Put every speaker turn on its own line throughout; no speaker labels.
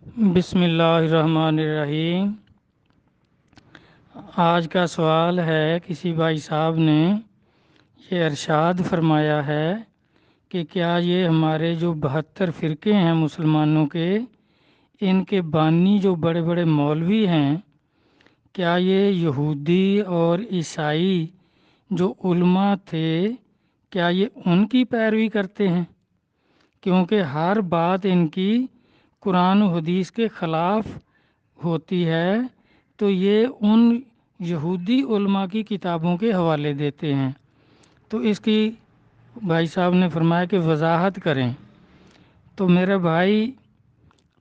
بسم اللہ الرحمن الرحیم۔ آج کا سوال ہے، کسی بھائی صاحب نے یہ ارشاد فرمایا ہے کہ کیا یہ ہمارے جو 72 فرقے ہیں مسلمانوں کے، ان کے بانی جو بڑے بڑے مولوی ہیں، کیا یہ یہودی اور عیسائی جو علماء تھے، کیا یہ ان کی پیروی کرتے ہیں؟ کیونکہ ہر بات ان کی قرآن و حدیث کے خلاف ہوتی ہے، تو یہ ان یہودی علماء کی کتابوں کے حوالے دیتے ہیں۔ تو اس کی بھائی صاحب نے فرمایا کہ وضاحت کریں۔ تو میرے بھائی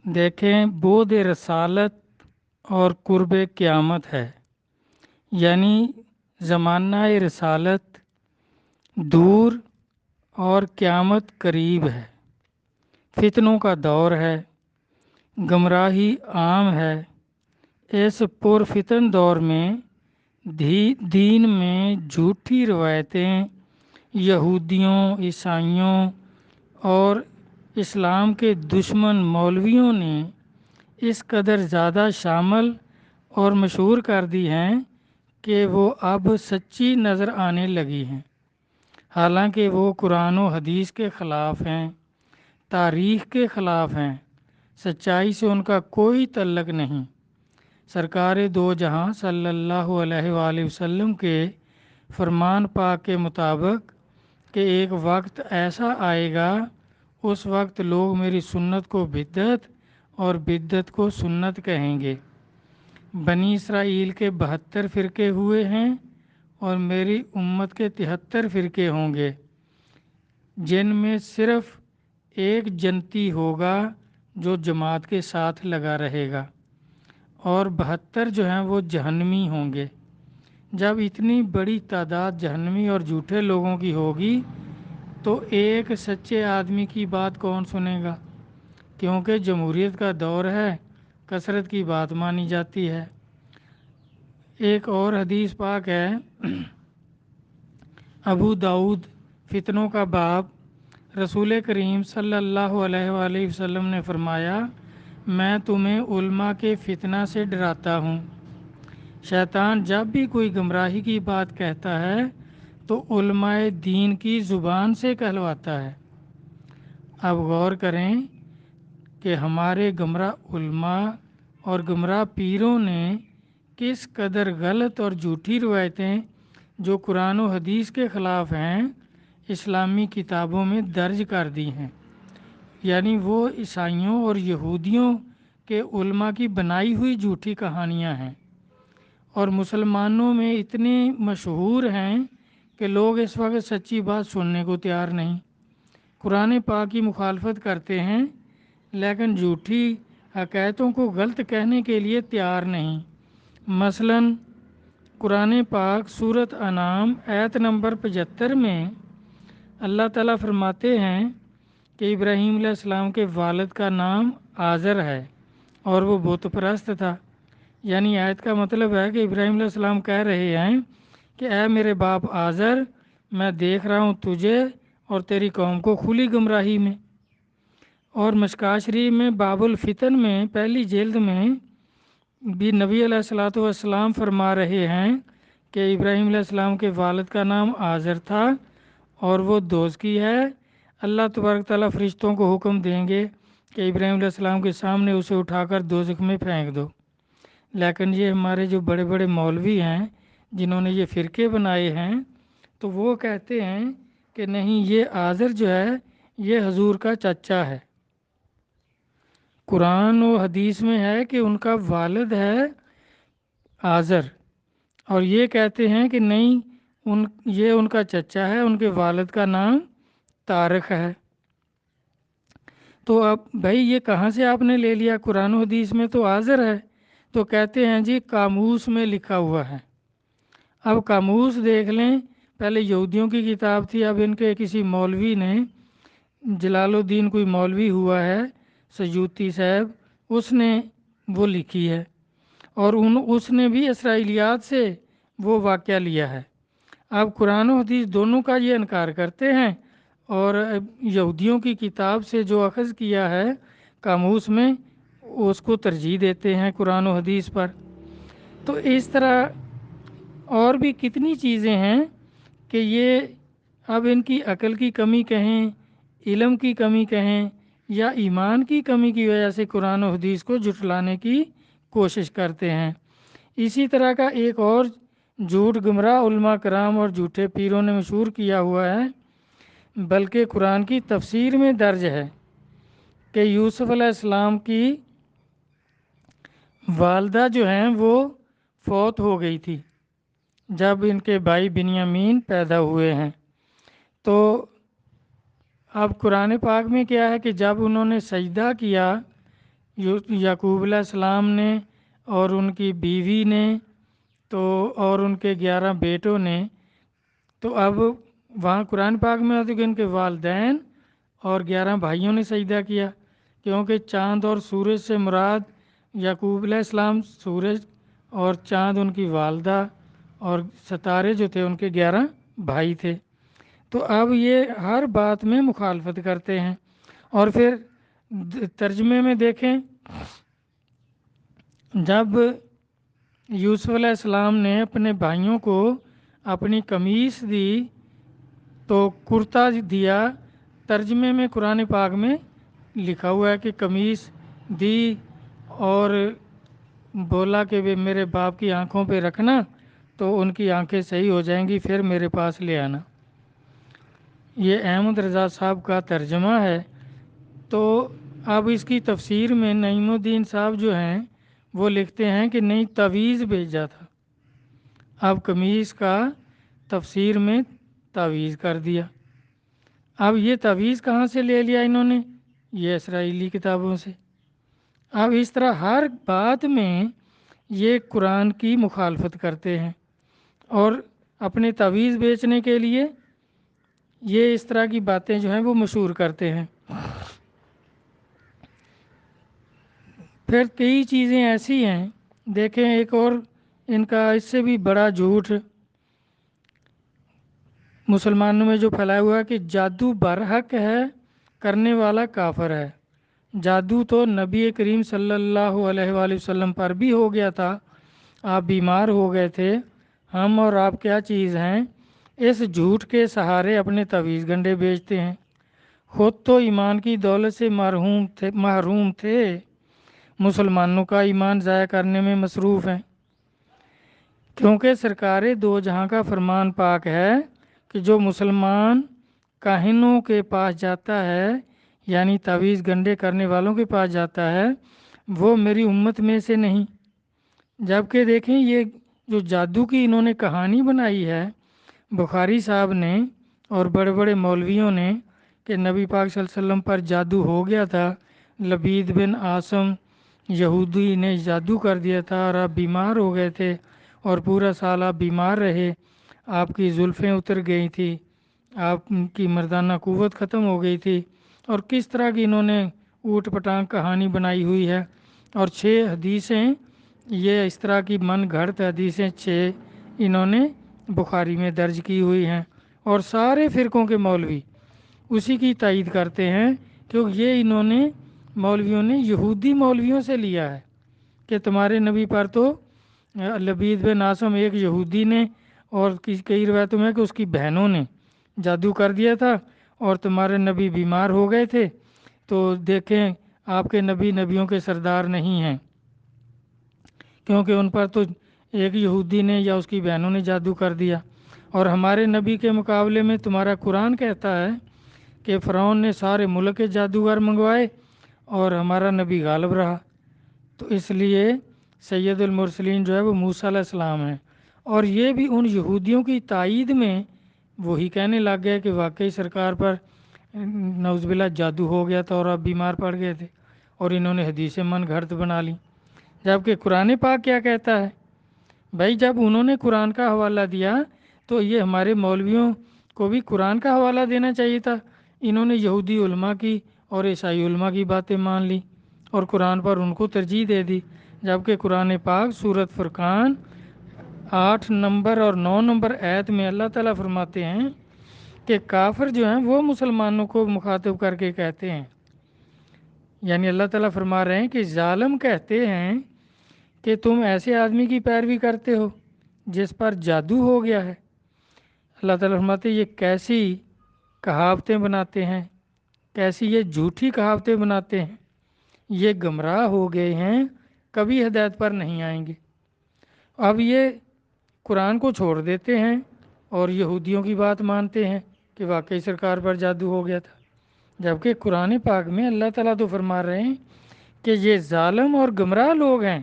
دیکھیں، بعد رسالت اور قرب قیامت ہے، یعنی زمانہ رسالت دور اور قیامت قریب ہے، فتنوں کا دور ہے، گمراہی عام ہے۔ اس پرفتن دور میں دین میں جھوٹی روایتیں یہودیوں، عیسائیوں اور اسلام کے دشمن مولویوں نے اس قدر زیادہ شامل اور مشہور کر دی ہیں کہ وہ اب سچی نظر آنے لگی ہیں، حالانکہ وہ قرآن و حدیث کے خلاف ہیں، تاریخ کے خلاف ہیں، سچائی سے ان کا کوئی تعلق نہیں۔ سرکار دو جہاں صلی اللہ علیہ وآلہ وسلم کے فرمان پاک کے مطابق کہ ایک وقت ایسا آئے گا، اس وقت لوگ میری سنت کو بدعت اور بدعت کو سنت کہیں گے۔ بنی اسرائیل کے 72 فرقے ہوئے ہیں اور میری امت کے 73 فرقے ہوں گے، جن میں صرف ایک جنتی ہوگا جو جماعت کے ساتھ لگا رہے گا، اور 72 جو ہیں وہ جہنمی ہوں گے۔ جب اتنی بڑی تعداد جہنمی اور جھوٹے لوگوں کی ہوگی تو ایک سچے آدمی کی بات کون سنے گا؟ کیونکہ جمہوریت کا دور ہے، کثرت کی بات مانی جاتی ہے۔ ایک اور حدیث پاک ہے، ابو داؤد، فتنوں کا باب۔ رسول کریم صلی اللہ علیہ وآلہ وسلم نے فرمایا، میں تمہیں علماء کے فتنہ سے ڈراتا ہوں۔ شیطان جب بھی کوئی گمراہی کی بات کہتا ہے تو علماء دین کی زبان سے کہلواتا ہے۔ اب غور کریں کہ ہمارے گمراہ علماء اور گمراہ پیروں نے کس قدر غلط اور جھوٹی روایتیں جو قرآن و حدیث کے خلاف ہیں اسلامی کتابوں میں درج کر دی ہیں، یعنی وہ عیسائیوں اور یہودیوں کے علماء کی بنائی ہوئی جھوٹی کہانیاں ہیں، اور مسلمانوں میں اتنے مشہور ہیں کہ لوگ اس وقت سچی بات سننے کو تیار نہیں، قرآن پاک کی مخالفت کرتے ہیں لیکن جھوٹی حقیقتوں کو غلط کہنے کے لیے تیار نہیں۔ مثلاً قرآن پاک سورۃ انعام آیت نمبر 75 میں اللہ تعالیٰ فرماتے ہیں کہ ابراہیم علیہ السلام کے والد کا نام آزر ہے اور وہ بت پرست تھا، یعنی آیت کا مطلب ہے کہ ابراہیم علیہ السلام کہہ رہے ہیں کہ اے میرے باپ آزر، میں دیکھ رہا ہوں تجھے اور تیری قوم کو کھلی گمراہی میں۔ اور مشکاہ شریف میں باب الفتن میں پہلی جلد میں بھی نبی علیہ الصلوۃ والسلام فرما رہے ہیں کہ ابراہیم علیہ السلام کے والد کا نام آزر تھا اور وہ دوزخی ہے۔ اللہ تبارک تعالیٰ فرشتوں کو حکم دیں گے کہ ابراہیم علیہ السلام کے سامنے اسے اٹھا کر دوزخ میں پھینک دو۔ لیکن یہ ہمارے جو بڑے بڑے مولوی ہیں جنہوں نے یہ فرقے بنائے ہیں، تو وہ کہتے ہیں کہ نہیں، یہ آزر جو ہے یہ حضور کا چچا ہے۔ قرآن و حدیث میں ہے کہ ان کا والد ہے آزر، اور یہ کہتے ہیں کہ نہیں، یہ ان کا چچا ہے، ان کے والد کا نام طارق ہے۔ تو اب بھائی یہ کہاں سے آپ نے لے لیا؟ قرآن و حدیث میں تو آزر ہے، تو کہتے ہیں جی قاموس میں لکھا ہوا ہے۔ اب قاموس دیکھ لیں، پہلے یہودیوں کی کتاب تھی، اب ان کے کسی مولوی نے، جلال الدین کوئی مولوی ہوا ہے سیوطی صاحب، اس نے وہ لکھی ہے، اور اس نے بھی اسرائیلیات سے وہ واقعہ لیا ہے۔ اب قرآن و حدیث دونوں کا یہ انکار کرتے ہیں، اور یہودیوں کی کتاب سے جو اخذ کیا ہے قاموس میں، اس کو ترجیح دیتے ہیں قرآن و حدیث پر۔ تو اس طرح اور بھی کتنی چیزیں ہیں کہ یہ اب ان کی عقل کی کمی کہیں، علم کی کمی کہیں، یا ایمان کی کمی کی وجہ سے قرآن و حدیث کو جھٹلانے کی کوشش کرتے ہیں۔ اسی طرح کا ایک اور جھوٹ گمراہ علماء کرام اور جھوٹے پیروں نے مشہور کیا ہوا ہے، بلکہ قرآن کی تفسیر میں درج ہے کہ یوسف علیہ السلام کی والدہ جو ہیں وہ فوت ہو گئی تھی جب ان کے بھائی بنیامین پیدا ہوئے ہیں۔ تو اب قرآن پاک میں کیا ہے کہ جب انہوں نے سجدہ کیا یعقوب علیہ السلام نے اور ان کی بیوی نے تو اور ان کے 11 بیٹوں نے، تو اب وہاں قرآن پاک میں ہوتا ہے کہ ان کے والدین اور 11 بھائیوں نے سجدہ کیا، کیونکہ چاند اور سورج سے مراد یعقوب علیہ السلام، سورج اور چاند ان کی والدہ، اور ستارے جو تھے ان کے 11 بھائی تھے۔ تو اب یہ ہر بات میں مخالفت کرتے ہیں۔ اور پھر ترجمے میں دیکھیں، جب یوسف علیہ السلام نے اپنے بھائیوں کو اپنی قمیص دی تو کرتا دیا، ترجمے میں قرآن پاک میں لکھا ہوا ہے کہ قمیص دی اور بولا کہ وہ میرے باپ کی آنکھوں پہ رکھنا تو ان کی آنکھیں صحیح ہو جائیں گی، پھر میرے پاس لے آنا۔ یہ احمد رضا صاحب کا ترجمہ ہے۔ تو اب اس کی تفسیر میں نعیم الدین صاحب جو ہیں وہ لکھتے ہیں کہ نہیں، تعویذ بھیجا تھا، اب قمیص کا تفسیر میں تعویذ کر دیا۔ اب یہ تعویذ کہاں سے لے لیا انہوں نے؟ یہ اسرائیلی کتابوں سے۔ اب اس طرح ہر بات میں یہ قرآن کی مخالفت کرتے ہیں، اور اپنے تعویذ بیچنے کے لیے یہ اس طرح کی باتیں جو ہیں وہ مشہور کرتے ہیں۔ پھر کئی چیزیں ایسی ہیں، دیکھیں ایک اور ان کا اس سے بھی بڑا جھوٹ مسلمانوں میں جو پھیلایا ہوا ہے کہ جادو برحق ہے، کرنے والا کافر ہے۔ جادو تو نبی کریم صلی اللہ علیہ وآلہ وسلم پر بھی ہو گیا تھا، آپ بیمار ہو گئے تھے، ہم اور آپ کیا چیز ہیں؟ اس جھوٹ کے سہارے اپنے تعویذ گنڈے بیچتے ہیں۔ خود تو ایمان کی دولت سے محروم تھے، مسلمانوں کا ایمان ضائع کرنے میں مصروف ہیں، کیونکہ سرکار دو جہاں کا فرمان پاک ہے کہ جو مسلمان کاہنوں کے پاس جاتا ہے، یعنی تعویذ گنڈے کرنے والوں کے پاس جاتا ہے، وہ میری امت میں سے نہیں۔ جبکہ دیکھیں یہ جو جادو کی انہوں نے کہانی بنائی ہے بخاری صاحب نے اور بڑے بڑے مولویوں نے کہ نبی پاک صلی اللہ علیہ وسلم پر جادو ہو گیا تھا، لبید بن عاصم یہودی نے جادو کر دیا تھا اور آپ بیمار ہو گئے تھے، اور پورا سال آپ بیمار رہے، آپ کی زلفیں اتر گئی تھی، آپ کی مردانہ قوت ختم ہو گئی تھی، اور کس طرح کی انہوں نے اوٹ پٹانگ کہانی بنائی ہوئی ہے۔ اور 6 حدیثیں یہ اس طرح کی من گھڑت حدیثیں 6 انہوں نے بخاری میں درج کی ہوئی ہیں، اور سارے فرقوں کے مولوی اسی کی تائید کرتے ہیں، کیونکہ یہ انہوں نے مولویوں نے یہودی مولویوں سے لیا ہے کہ تمہارے نبی پر تو لبید بن عاصم ایک یہودی نے اور کئی روایتوں میں کہ اس کی بہنوں نے جادو کر دیا تھا اور تمہارے نبی بیمار ہو گئے تھے، تو دیکھیں آپ کے نبی نبیوں کے سردار نہیں ہیں، کیونکہ ان پر تو ایک یہودی نے یا اس کی بہنوں نے جادو کر دیا۔ اور ہمارے نبی کے مقابلے میں تمہارا قرآن کہتا ہے کہ فرعون نے سارے ملک کے جادوگر منگوائے اور ہمارا نبی غالب رہا۔ تو اس لیے سید المرسلین جو ہے وہ موسیٰ علیہ السلام ہیں، اور یہ بھی ان یہودیوں کی تائید میں وہی کہنے لگ گئے کہ واقعی سرکار پر نعوذ باللہ جادو ہو گیا تھا اور آپ بیمار پڑ گئے تھے، اور انہوں نے حدیثیں من گھڑت بنا لی۔ جبکہ قرآن پاک کیا کہتا ہے؟ بھائی جب انہوں نے قرآن کا حوالہ دیا تو یہ ہمارے مولویوں کو بھی قرآن کا حوالہ دینا چاہیے تھا۔ انہوں نے یہودی علماء کی اور عیسائی علماء کی باتیں مان لی اور قرآن پر ان کو ترجیح دے دی، جبکہ قرآن پاک سورۃ فرقان 8 نمبر اور 9 نمبر آیت میں اللہ تعالیٰ فرماتے ہیں کہ کافر جو ہیں وہ مسلمانوں کو مخاطب کر کے کہتے ہیں یعنی اللہ تعالیٰ فرما رہے ہیں کہ ظالم کہتے ہیں کہ تم ایسے آدمی کی پیروی کرتے ہو جس پر جادو ہو گیا ہے۔ اللہ تعالیٰ فرماتے ہیں یہ کیسی کہاوتیں بناتے ہیں، کیسی یہ جھوٹی کہاوتیں بناتے ہیں، یہ گمراہ ہو گئے ہیں، کبھی ہدایت پر نہیں آئیں گے۔ اب یہ قرآن کو چھوڑ دیتے ہیں اور یہودیوں کی بات مانتے ہیں کہ واقعی سرکار پر جادو ہو گیا تھا، جبکہ قرآن پاک میں اللہ تعالیٰ تو فرما رہے ہیں کہ یہ ظالم اور گمراہ لوگ ہیں،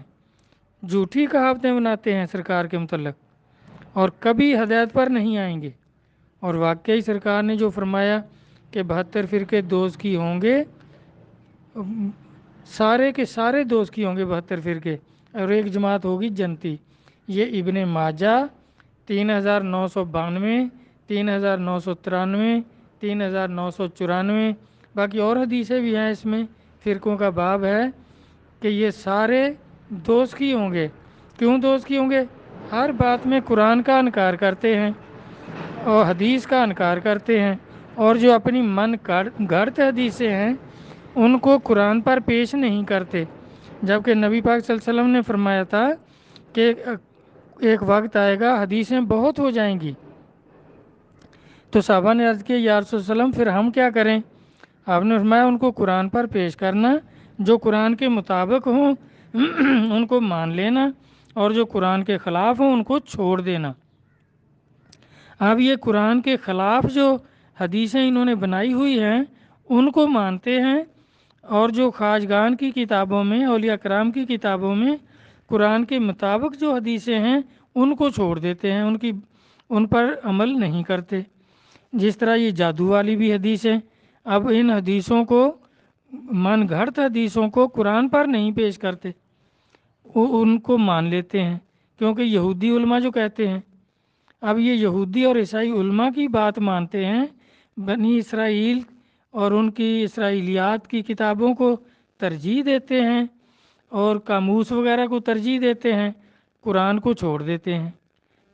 جھوٹی کہاوتیں بناتے ہیں سرکار کے متعلق اور کبھی ہدایت پر نہیں آئیں گے۔ اور واقعی سرکار نے جو فرمایا کہ 72 فرقے دوست کی ہوں گے، سارے کے سارے دوست کی ہوں گے 72 فرقے، اور ایک جماعت ہوگی جنتی۔ یہ ابن ماجہ 3992، 3993، 3994، باقی اور حدیثیں بھی ہیں، اس میں فرقوں کا باب ہے کہ یہ سارے دوست کی ہوں گے۔ کیوں دوست کی ہوں گے؟ ہر بات میں قرآن کا انکار کرتے ہیں اور حدیث کا انکار کرتے ہیں، اور جو اپنی من گھڑت حدیثیں ہیں ان کو قرآن پر پیش نہیں کرتے، جبکہ نبی پاک صلی اللہ علیہ وسلم نے فرمایا تھا کہ ایک وقت آئے گا حدیثیں بہت ہو جائیں گی۔ تو صحابہ نے عرض کیا یا رسول اللہ علیہ وسلم پھر ہم کیا کریں؟ آپ نے فرمایا ان کو قرآن پر پیش کرنا، جو قرآن کے مطابق ہوں ان کو مان لینا، اور جو قرآن کے خلاف ہوں ان کو چھوڑ دینا۔ اب یہ قرآن کے خلاف جو حدیثیں انہوں نے بنائی ہوئی ہیں ان کو مانتے ہیں، اور جو خواجگان کی کتابوں میں، اولیاء کرام کی کتابوں میں قرآن کے مطابق جو حدیثیں ہیں ان کو چھوڑ دیتے ہیں، ان پر عمل نہیں کرتے۔ جس طرح یہ جادو والی بھی حدیثیں، اب ان حدیثوں کو، من گھڑت حدیثوں کو قرآن پر نہیں پیش کرتے، ان کو مان لیتے ہیں، کیونکہ یہودی علماء جو کہتے ہیں، اب یہ یہودی اور عیسائی علماء کی بات مانتے ہیں، بنی اسرائیل اور ان کی اسرائیلیات کی کتابوں کو ترجیح دیتے ہیں اور قاموس وغیرہ کو ترجیح دیتے ہیں، قرآن کو چھوڑ دیتے ہیں۔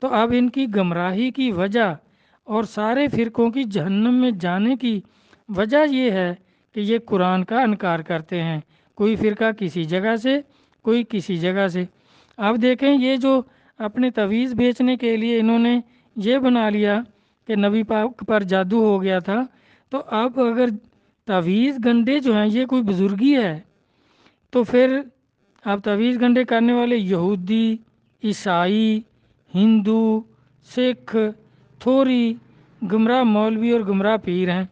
تو اب ان کی گمراہی کی وجہ اور سارے فرقوں کی جہنم میں جانے کی وجہ یہ ہے کہ یہ قرآن کا انکار کرتے ہیں، کوئی فرقہ کسی جگہ سے، کوئی کسی جگہ سے۔ اب دیکھیں یہ جو اپنے تویز بیچنے کے لیے انہوں نے یہ بنا لیا کہ نبی پاک پر جادو ہو گیا تھا، تو اب اگر تویز گنڈے جو ہیں یہ کوئی بزرگی ہے، تو پھر اب تویز گنڈے کرنے والے یہودی، عیسائی، ہندو، سکھ، تھوری، گمراہ مولوی اور گمراہ پیر ہیں،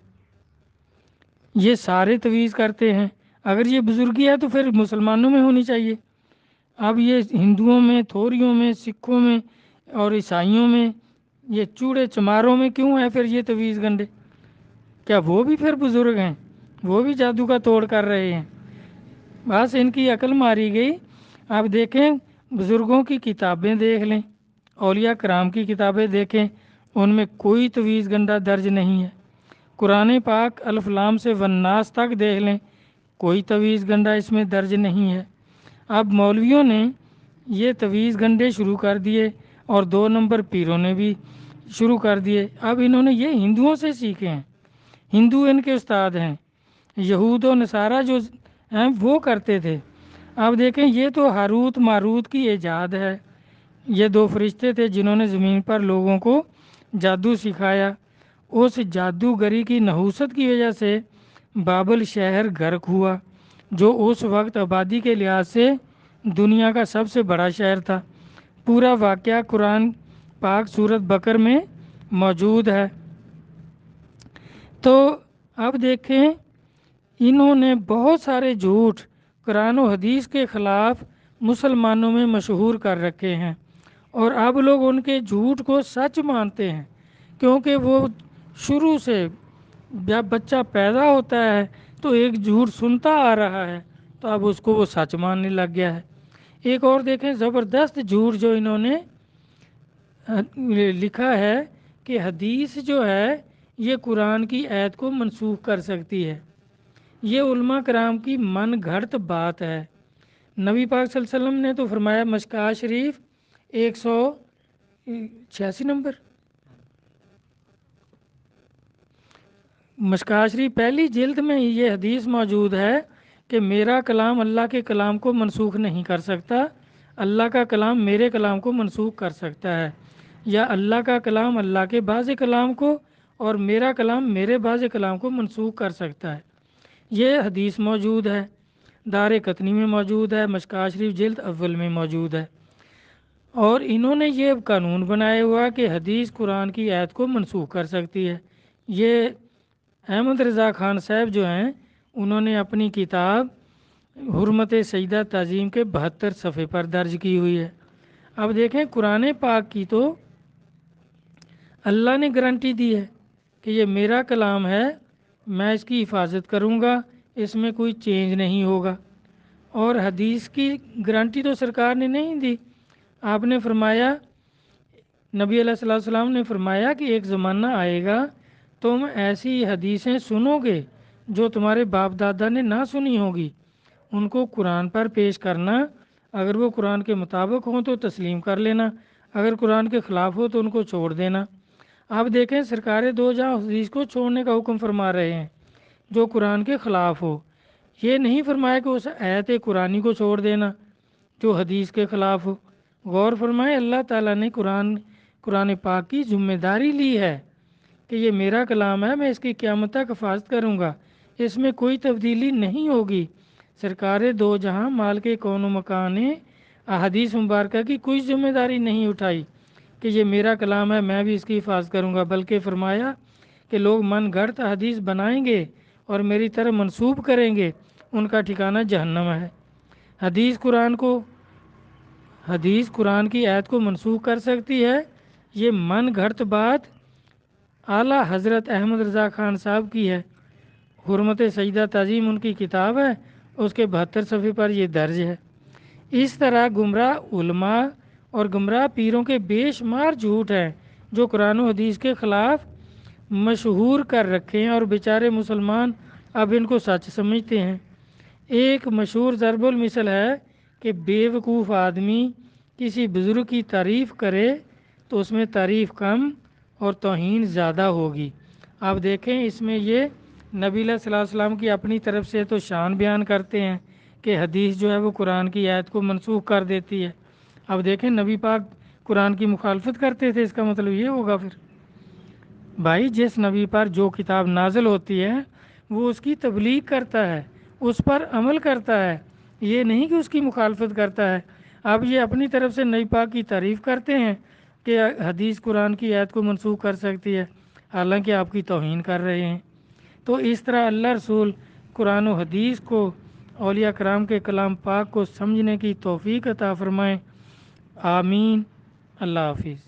یہ سارے تویز کرتے ہیں۔ اگر یہ بزرگی ہے تو پھر مسلمانوں میں ہونی چاہیے۔ اب یہ ہندوؤں میں، تھوریوں میں، سکھوں میں اور عیسائیوں میں، یہ چوڑے چماروں میں کیوں ہے پھر یہ تویز گنڈے؟ کیا وہ بھی پھر بزرگ ہیں؟ وہ بھی جادو کا توڑ کر رہے ہیں؟ بس ان کی عقل ماری گئی۔ آپ دیکھیں بزرگوں کی کتابیں دیکھ لیں، اولیاء کرام کی کتابیں دیکھیں، ان میں کوئی تویز گنڈا درج نہیں ہے۔ قرآن پاک الف لام سے والناس تک دیکھ لیں، کوئی تویز گنڈا اس میں درج نہیں ہے۔ اب مولویوں نے یہ تویز گنڈے شروع کر دیے اور 2 نمبر پیروں نے بھی شروع کر دیے۔ اب انہوں نے یہ ہندوؤں سے سیکھے ہیں، ہندو ان کے استاد ہیں، یہود و نصارہ جو ہیں وہ کرتے تھے۔ اب دیکھیں یہ تو ہاروت ماروت کی ایجاد ہے، یہ 2 فرشتے تھے جنہوں نے زمین پر لوگوں کو جادو سکھایا۔ اس جادوگری کی نحوست کی وجہ سے بابل شہر غرق ہوا، جو اس وقت آبادی کے لحاظ سے دنیا کا سب سے بڑا شہر تھا۔ پورا واقعہ قرآن پاک سورۃ بقر میں موجود ہے۔ تو اب دیکھیں انہوں نے بہت سارے جھوٹ قرآن و حدیث کے خلاف مسلمانوں میں مشہور کر رکھے ہیں، اور اب لوگ ان کے جھوٹ کو سچ مانتے ہیں، کیونکہ وہ شروع سے جب بچہ پیدا ہوتا ہے تو ایک جھوٹ سنتا آ رہا ہے، تو اب اس کو وہ سچ ماننے لگ گیا ہے۔ ایک اور دیکھیں زبردست جھوٹ جو انہوں نے لکھا ہے کہ حدیث جو ہے یہ قرآن کی آیت کو منسوخ کر سکتی ہے۔ یہ علماء کرام کی من گھڑت بات ہے۔ نبی پاک صلی اللہ علیہ وسلم نے تو فرمایا، مشکوٰۃ شریف 186 نمبر، مشکوٰۃ شریف پہلی جلد میں یہ حدیث موجود ہے کہ میرا کلام اللہ کے کلام کو منسوخ نہیں کر سکتا، اللہ کا کلام میرے کلام کو منسوخ کر سکتا ہے، یا اللہ کا کلام اللہ کے بعض کلام کو اور میرا کلام میرے بعض کلام کو منسوخ کر سکتا ہے۔ یہ حدیث موجود ہے، دار قطنی میں موجود ہے، مشکوٰۃ شریف جلد اول میں موجود ہے۔ اور انہوں نے یہ قانون بنایا ہوا کہ حدیث قرآن کی آیت کو منسوخ کر سکتی ہے۔ یہ احمد رضا خان صاحب جو ہیں انہوں نے اپنی کتاب حرمت سیدہ تعظیم کے 72 صفحے پر درج کی ہوئی ہے۔ اب دیکھیں قرآن پاک کی تو اللہ نے گارنٹی دی ہے کہ یہ میرا کلام ہے، میں اس کی حفاظت کروں گا، اس میں کوئی چینج نہیں ہوگا۔ اور حدیث کی گارنٹی تو سرکار نے نہیں دی۔ آپ نے فرمایا، نبی علیہ الصلوۃ والسلام نے فرمایا کہ ایک زمانہ آئے گا تم ایسی حدیثیں سنو گے جو تمہارے باپ دادا نے نہ سنی ہوگی، ان کو قرآن پر پیش کرنا، اگر وہ قرآن کے مطابق ہوں تو تسلیم کر لینا، اگر قرآن کے خلاف ہو تو ان کو چھوڑ دینا۔ آپ دیکھیں سرکار دو جہاں حدیث کو چھوڑنے کا حکم فرما رہے ہیں جو قرآن کے خلاف ہو، یہ نہیں فرمایا کہ اس آیت قرآنی کو چھوڑ دینا جو حدیث کے خلاف ہو۔ غور فرمائیں، اللہ تعالیٰ نے قرآن پاک کی ذمہ داری لی ہے کہ یہ میرا کلام ہے، میں اس کی قیامت تک حفاظت کروں گا، اس میں کوئی تبدیلی نہیں ہوگی۔ سرکار دو جہاں مالک کون و مکان نے احادیث مبارکہ کی کوئی ذمہ داری نہیں اٹھائی کہ یہ میرا کلام ہے، میں بھی اس کی حفاظت کروں گا، بلکہ فرمایا کہ لوگ من گھڑت حدیث بنائیں گے اور میری طرف منسوب کریں گے، ان کا ٹھکانہ جہنم ہے۔ حدیث قرآن کی آیت کو منسوخ کر سکتی ہے، یہ من گھڑت بات اعلیٰ حضرت احمد رضا خان صاحب کی ہے۔ حرمت سیدہ تعظیم ان کی کتاب ہے، اس کے 72 صفحے پر یہ درج ہے۔ اس طرح گمراہ علماء اور گمراہ پیروں کے بے شمار جھوٹ ہیں جو قرآن و حدیث کے خلاف مشہور کر رکھے ہیں، اور بیچارے مسلمان اب ان کو سچ سمجھتے ہیں۔ ایک مشہور ضرب المثل ہے کہ بے وقوف آدمی کسی بزرگ کی تعریف کرے تو اس میں تعریف کم اور توہین زیادہ ہوگی۔ آپ دیکھیں اس میں یہ نبی علیہ الصلوۃ والسلام کی اپنی طرف سے تو شان بیان کرتے ہیں کہ حدیث جو ہے وہ قرآن کی آیت کو منسوخ کر دیتی ہے۔ اب دیکھیں نبی پاک قرآن کی مخالفت کرتے تھے، اس کا مطلب یہ ہوگا پھر بھائی جس نبی پر جو کتاب نازل ہوتی ہے وہ اس کی تبلیغ کرتا ہے، اس پر عمل کرتا ہے، یہ نہیں کہ اس کی مخالفت کرتا ہے۔ اب یہ اپنی طرف سے نبی پاک کی تعریف کرتے ہیں کہ حدیث قرآن کی آیت کو منسوخ کر سکتی ہے، حالانکہ آپ کی توہین کر رہے ہیں۔ تو اس طرح اللہ رسول قرآن و حدیث کو، اولیاء کرام کے کلام پاک کو سمجھنے کی توفیق عطا فرمائیں۔ آمین۔ اللہ حافظ۔